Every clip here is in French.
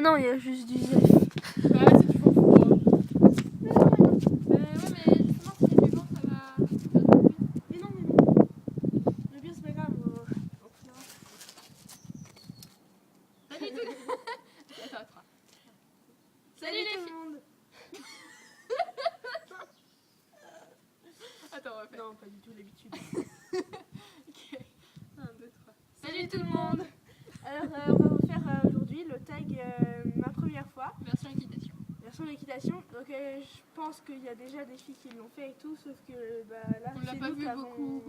Non, il y a juste du zèle. Bah ouais, c'est du faux fou. Mais non, mais non. Ouais, mais justement, s'il y a du vent, ça va faire du bruit. Mais non. Le pire, c'est pas grave. On finira. Salut tout le monde. Attends. Salut les tout filles. le monde. Attends, on va faire. Non, pas du tout l'habitude. Ok. 1, 2, 3. Salut tout le monde. Alors, on va vous faire aujourd'hui le tag ma première fois, Version équitation. version d'équitation. Donc, je pense qu'il y a déjà des filles qui l'ont fait et tout, sauf que là, On l'a c'est pas nous vu qui beaucoup.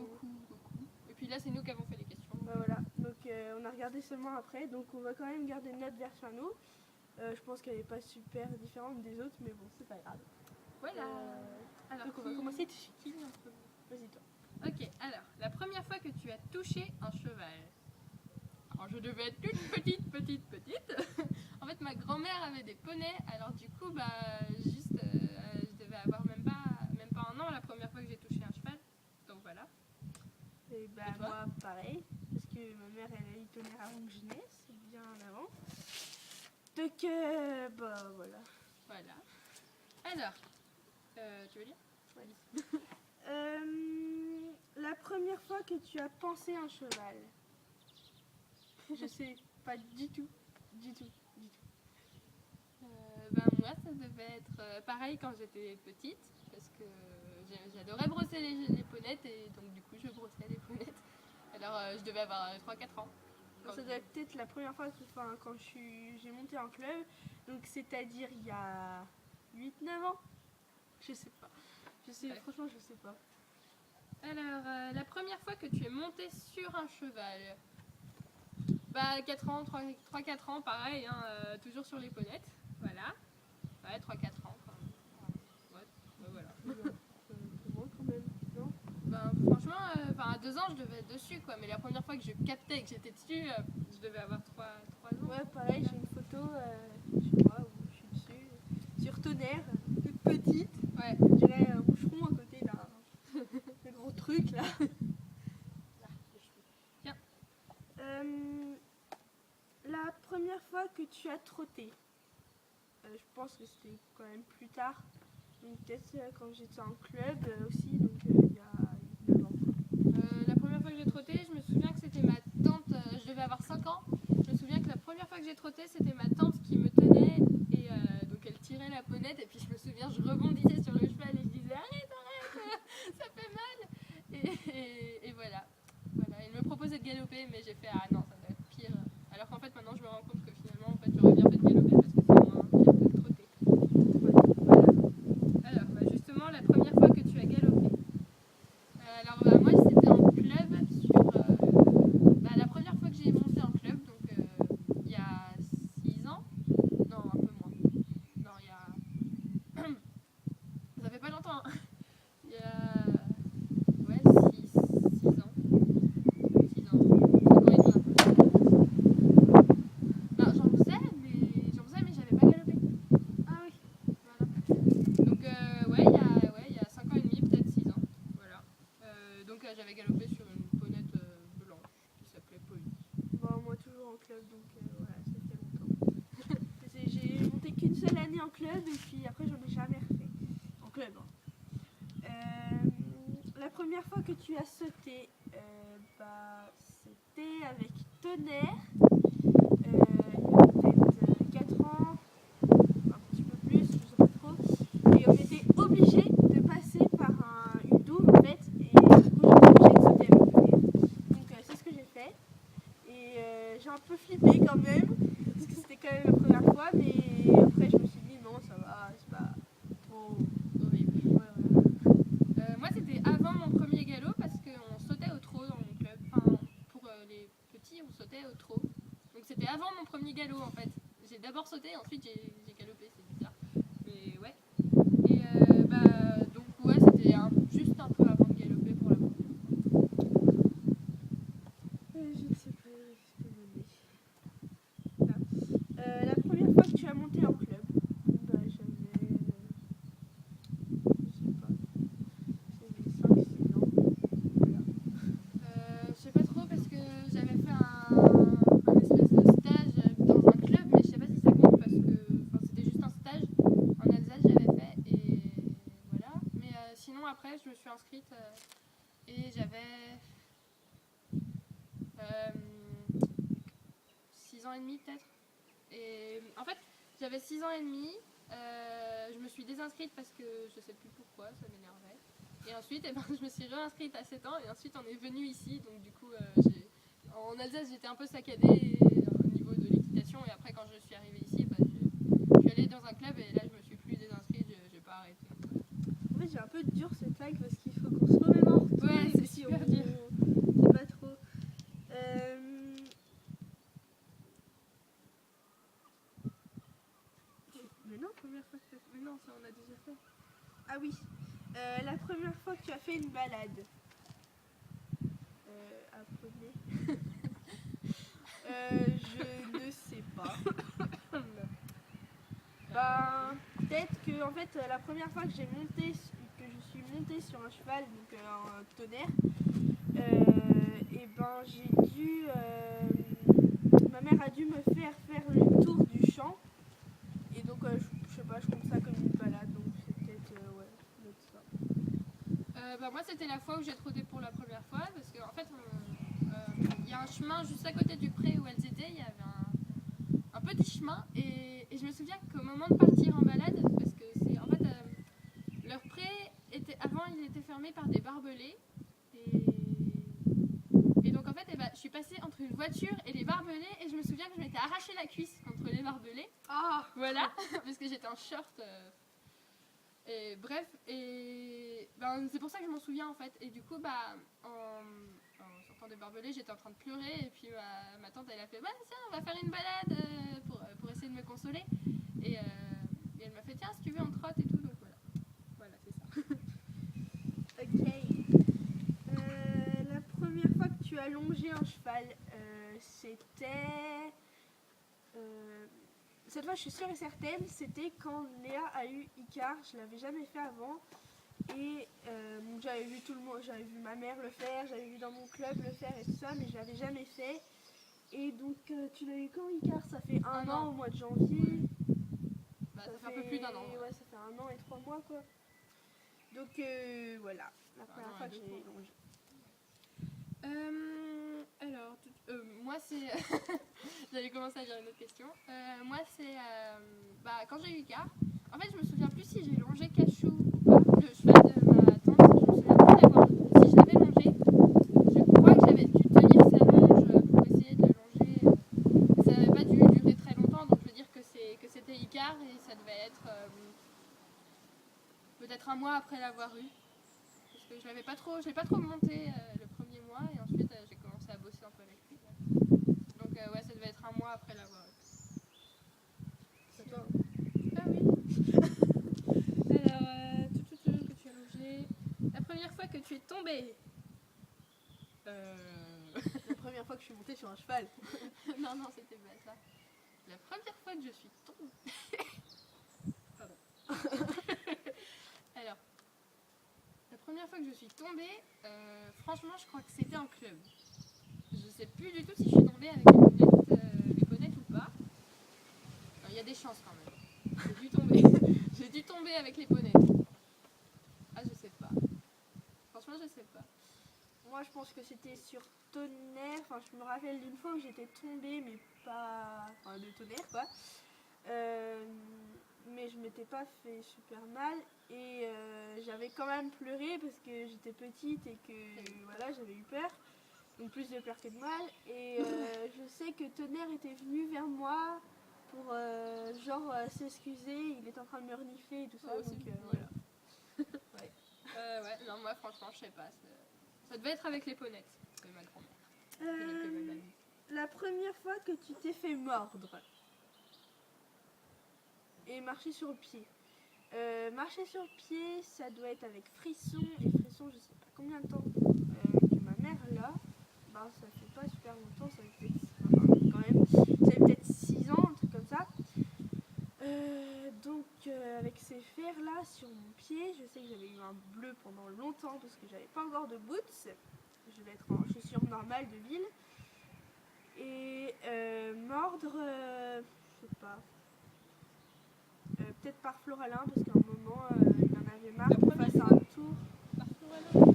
Et puis là, c'est nous qui avons fait les questions. Voilà, donc on a regardé seulement après, donc on va quand même garder notre version à nous. Je pense qu'elle n'est pas super différente des autres, mais bon, c'est pas grave. Voilà. Alors, donc on va commencer. Qui vient en premier ? Vas-y, toi. Ok, alors, la première fois que tu as touché un cheval. Alors, je devais être toute petite. En fait, ma grand-mère avait des poneys, alors du coup, je devais avoir même pas 1 an la première fois que j'ai touché un cheval. Donc voilà. Et bah, Et toi ? moi, pareil, parce que ma mère, elle a eu tonnerre avant que je naisse, bien avant. Donc, voilà. Voilà. Alors, tu veux lire ? La première fois que tu as pensé un cheval. Je sais pas du tout. Moi, ça devait être pareil quand j'étais petite, parce que j'adorais brosser les ponnettes, et donc du coup, je brossais les ponnettes. Alors, je devais avoir 3-4 ans. Ça doit être peut-être la première fois quand j'ai monté en club, donc c'est-à-dire il y a 8-9 ans. Je sais pas. Ouais. Franchement, je sais pas. Alors, la première fois que tu es monté sur un cheval. 4 ans, 3-4 ans, pareil, hein, toujours sur les ponnettes. Voilà. Ouais, 3-4 ans. Ouais, voilà. C'est bon quand même, non? Franchement, à 2 ans, je devais être dessus, quoi. Mais la première fois que je captais que j'étais dessus, je devais avoir 3 ans. Ouais, pareil, j'ai une photo chez moi où je suis dessus, sur tonnerre, toute petite. Ouais. On dirait un moucheron à côté d'un gros truc là. Tiens. La première fois que tu as trotté, je pense que c'était quand même plus tard. Donc peut-être quand j'étais en club aussi, donc il y a 9 ans. La première fois que j'ai trotté, je me souviens que c'était ma tante, je devais avoir 5 ans. Je me souviens que la première fois que j'ai trotté, c'était ma tante qui me tenait, et donc elle tirait la ponette, et puis je me souviens, je rebondissais sur le cheval et je disais arrête, ça fait mal. Et voilà. Elle me proposait de galoper, mais j'ai fait ah non, ça doit être pire. Alors qu'en fait maintenant je me rends compte que finalement j'aurais bien fait de galoper parce que c'est moins pire que de trotter. Voilà. Alors justement, la première fois que tu as galopé. Moi c'était en club la première fois que j'ai monté en club, donc il y a 6 ans. Non, un peu moins. Non, il y a. Ça fait pas longtemps. Hein. Il y a. Ouais, 6 ans. 6 ans. 5 ans et demi un peu. Non, j'en faisais, mais j'avais pas galopé. Ah oui. Voilà. Donc, il y a 5 ans et demi, peut-être 6 ans. Voilà. Donc, j'avais galopé sur une ponette blanche qui s'appelait Polly. Bon, moi toujours en club, donc voilà, ça fait longtemps. J'ai monté qu'une seule année en club et puis après j'en ai jamais refait. En club. Hein. La première fois que tu as sauté, c'était avec tonnerre. Il y a peut-être 4 ans, un petit peu plus, je sais pas trop. Et on était obligé de passer par une douve en fait, et du coup j'étais obligée de sauter avec tonnerre. Donc c'est ce que j'ai fait. Et j'ai un peu flippé quand même, parce que c'était quand même la première fois, mais après je me suis dit non, ça va, c'est pas trop horrible. Ouais, voilà. Moi, c'était avant mon premier galop parce qu'on sautait au trot dans mon club. Enfin, pour les petits, on sautait au trot. Donc, c'était avant mon premier galop en fait. J'ai d'abord sauté, ensuite j'ai galopé, c'est bizarre. Mais ouais. Et donc, ouais, c'était juste un peu avant de galoper pour la première fois. Je ne sais pas ce que je dis. La première fois que tu as monté en club, j'avais, je sais pas, j'avais 5-6 ans. Voilà. Je sais pas trop parce que j'avais fait un espèce de stage dans un club, mais je sais pas si ça compte inscrite et j'avais 6 ans et demi peut-être. Et en fait, j'avais 6 ans et demi. Je me suis désinscrite parce que je sais plus pourquoi, ça m'énervait. Et ensuite, je me suis réinscrite à 7 ans et ensuite on est venu ici. Donc du coup, en Alsace, j'étais un peu saccadée au niveau de l'équitation. Et après, quand je suis arrivée ici, je suis allée dans un club et là, je me suis plus désinscrite, j'ai pas arrêté. En fait, j'ai un peu dur cette vague parce qu'il faut qu'on se remémore tout. Ouais, et c'est puis super dur. C'est pas trop. Mais non, première fois que tu as fait. Mais non, ça on a déjà fait. Ah oui. La première fois que tu as fait une balade. Apprenez. Je ne sais pas. Ben, peut-être que en fait la première fois que je suis montée sur un cheval, donc un tonnerre, et ben j'ai dû, ma mère a dû me faire le tour du champ, et donc je sais pas, je compte ça comme une balade, donc c'est peut-être ouais, peut-être ça. Moi, c'était la fois où j'ai trotté pour la première fois parce qu'en fait, il y a un chemin juste à côté du pré où elles étaient, il y avait un petit chemin et je me souviens qu'au moment de partir en balade, parce que c'est en fait leur pré était avant il était fermé par des barbelés et donc en fait je suis passée entre une voiture et les barbelés et je me souviens que je m'étais arraché la cuisse contre les barbelés. Ah voilà, parce que j'étais en short. Et bref, c'est pour ça que je m'en souviens en fait. Et du coup, en sortant des barbelés, j'étais en train de pleurer. Et puis ma tante, elle a fait, bah tiens, on va faire une balade pour essayer de me consoler. Et elle m'a fait, tiens, si tu veux, on trotte et tout. Donc voilà, voilà, c'est ça. Ok. La première fois que tu as longé un cheval, c'était. Cette fois, je suis sûre et certaine, c'était quand Léa a eu Icar. Je l'avais jamais fait avant. Et j'avais vu tout le monde, j'avais vu ma mère le faire, j'avais vu dans mon club le faire et tout ça, mais je l'avais jamais fait. Et donc, tu l'as eu quand Icar? Ça fait un an au mois de janvier. Ça fait un peu plus d'un an. Ouais, ça fait 1 an et 3 mois quoi. Donc voilà, la première fois que j'ai longé. Alors, moi c'est. J'allais commencer à dire une autre question. Moi c'est. Quand j'ai eu Icar, en fait je me souviens plus si j'ai longé Cachou ou pas, le cheval de ma tante. Je me souviens plus d'avoir. Si je l'avais longé, je crois que j'avais dû tenir sa longe pour essayer de le longer. Ça n'avait pas dû durer très longtemps, donc je veux dire que c'était Icar et ça devait être peut-être un mois après l'avoir eu. Parce que je l'ai pas trop monté le premier mois et ensuite j'ai commencé à bosser un peu avec lui. Donc ouais, ça devait être un mois après l'avoir eu. C'est toi. Ah oui. Alors, que tu as logé. La première fois que tu es tombée. La première fois que je suis montée sur un cheval. Non, c'était pas ça. La première fois que je suis tombée. Pardon. Alors, la première fois que je suis tombée, franchement, je crois que c'était en club. Je sais plus du tout si je suis tombée avec les bonnettes ou pas. Il y a des chances quand même. J'ai dû tomber. J'ai dû tomber avec les bonnettes. Ah, je sais pas. Franchement, je sais pas. Moi, je pense que c'était sur tonnerre. Enfin, je me rappelle d'une fois où j'étais tombée, mais pas. Enfin, de tonnerre, quoi. Mais je m'étais pas fait super mal. Et j'avais quand même pleuré parce que j'étais petite et que voilà, j'avais eu peur. Donc, plus de peur que de mal. Et je sais que Tonnerre était venu vers moi pour s'excuser. Il était en train de me renifler et tout ça. Donc, voilà. Ouais, non, moi, franchement, je sais pas. Ça devait être avec les ponnettes de ma grand-mère. La première fois que tu t'es fait mordre et marcher sur le pied. Marcher sur le pied, ça doit être avec Frisson. Et Frisson, je sais pas combien de temps que ma mère l'a. Ben, ça fait pas super longtemps, ça fait peut-être 6 ans, un truc comme ça. Donc avec ces fers là sur mon pied, je sais que j'avais eu un bleu pendant longtemps parce que j'avais pas encore de boots. Je vais être en chaussures normales de ville. Et mordre, je sais pas. Peut-être par Floralin parce qu'à un moment il en avait marre qu'on fasse un tour. Par Floralin. jour à l'autre.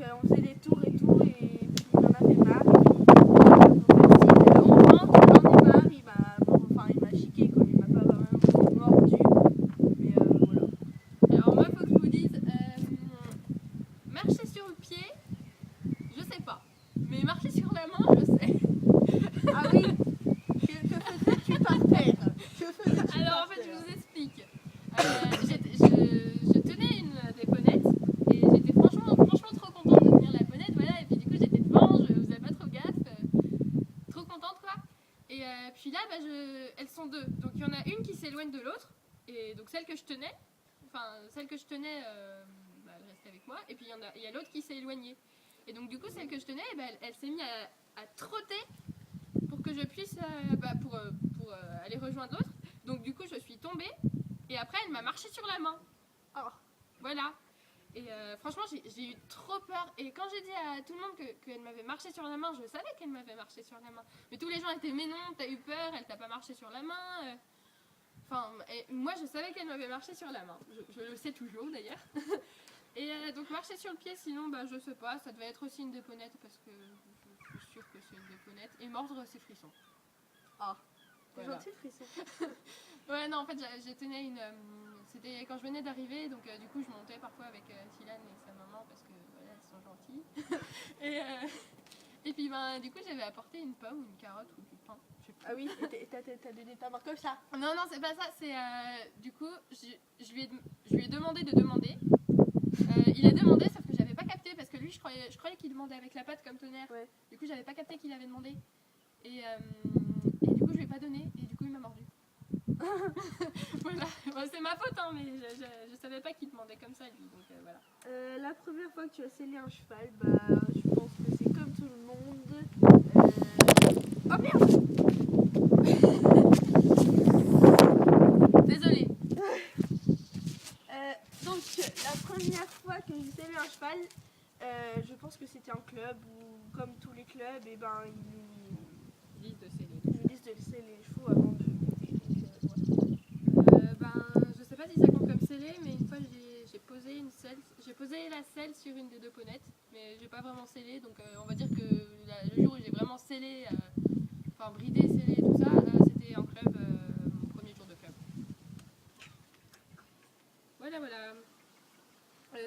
On faisait des tours et tout, et puis il en avait marre. Et puis, on rentre, il en est marre, il m'a chiqué, quoi. Il m'a pas vraiment mordu. Mais voilà. Alors moi, faut que je vous dise, marcher sur le pied, je sais pas. Mais marcher sur la main, je sais. Ah oui. Que faisais-tu par terre? Alors en fait, je vous explique. Je tenais une des ponnettes et j'étais franchement trop contente de tenir la bonnette, voilà. Et puis du coup, j'étais devant, je faisais pas trop gaffe, trop contente quoi. Et puis là, elles sont deux. Donc il y en a une qui s'éloigne de l'autre, et donc celle que je tenais, elle restait avec moi. Et puis il y a l'autre qui s'est éloignée. Et donc du coup, celle que je tenais, elle s'est mise à trotter pour que je puisse pour aller rejoindre l'autre. Donc du coup, je suis tombée et après, elle m'a marché sur la main. Oh. Voilà. Et franchement, j'ai eu trop peur. Et quand j'ai dit à tout le monde qu'elle m'avait marché sur la main, je savais qu'elle m'avait marché sur la main. Mais tous les gens étaient, mais non, t'as eu peur, elle t'a pas marché sur la main. Moi, je savais qu'elle m'avait marché sur la main. Je le sais toujours d'ailleurs. Et donc marcher sur le pied, sinon, je sais pas, ça devait être aussi une déponnette parce que je suis sûre que c'est une déponnette. Et mordre, c'est frisson. Ah. Voilà. Gentil frisson. Ouais, non, en fait, j'ai tenu une. C'était quand je venais d'arriver, donc du coup, je montais parfois avec Silane et sa maman parce que voilà, elles sont gentilles. Et puis, du coup, j'avais apporté une pomme ou une carotte ou du pain. Je sais plus. Ah oui, t'as donné ta main comme ça. Non, c'est pas ça. C'est du coup, je lui ai demandé de demander. Il a demandé, sauf que j'avais pas capté parce que lui, je croyais qu'il demandait avec la patte comme tonnerre. Ouais. Du coup, j'avais pas capté qu'il avait demandé. Et du coup, je lui ai pas donné. Et du coup, il m'a mordu. Voilà. Bon, c'est ma faute, hein, mais je savais pas qu'il demandait comme ça, lui. Donc voilà. La première fois que tu as scellé un cheval, je pense que c'est comme tout le monde. Oh merde! Désolée. Donc la première fois que j'ai scellé un cheval, je pense que c'était un club où, comme tous les clubs, ils nous disent de sceller les chevaux avant de monter. Je sais pas si ça compte comme scellé, mais une fois j'ai posé la selle sur une des deux ponnettes, mais j'ai pas vraiment scellé, donc on va dire que le jour où j'ai vraiment scellé, bridé, scellé, tout ça, c'était en club, mon premier jour de club. Voilà.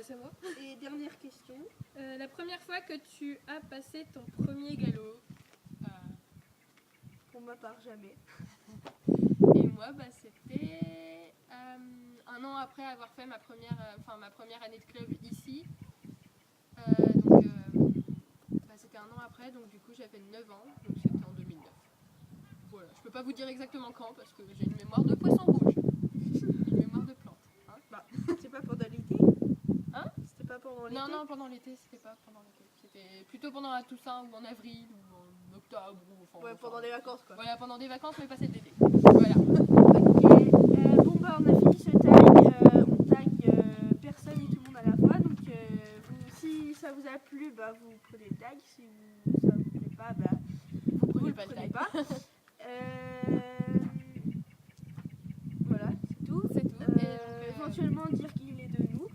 C'est moi. Et dernière question. La première fois que tu as passé ton premier galop. Pour ma part, jamais. Et moi, c'était un an après avoir fait ma première année de club ici. C'était un an après, donc du coup j'avais 9 ans, donc c'était en 2009. Voilà, je peux pas vous dire exactement quand parce que j'ai une mémoire de poisson rouge, une mémoire de plante. Hein, C'est pas pendant l'été? Hein? C'était pas pendant l'été? Non, pendant l'été, c'était pas pendant l'été. C'était plutôt pendant la Toussaint ou en avril ou en octobre. Pendant les vacances quoi. Voilà, pendant des vacances, mais pas cet été. Voilà. Ok, on a fini ce tag. On tag personne et tout le monde à la fois. Donc, si ça vous a plu, vous prenez le tag. Si ça vous plaît pas, vous le prenez pas. Voilà, c'est tout. Éventuellement dire qu'il est de nous.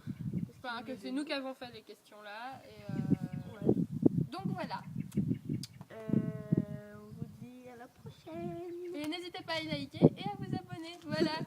Que c'est nous qui avons fait les questions là. Donc voilà. On vous dit à la prochaine. Et n'hésitez pas à liker et à vous abonner. Voilà.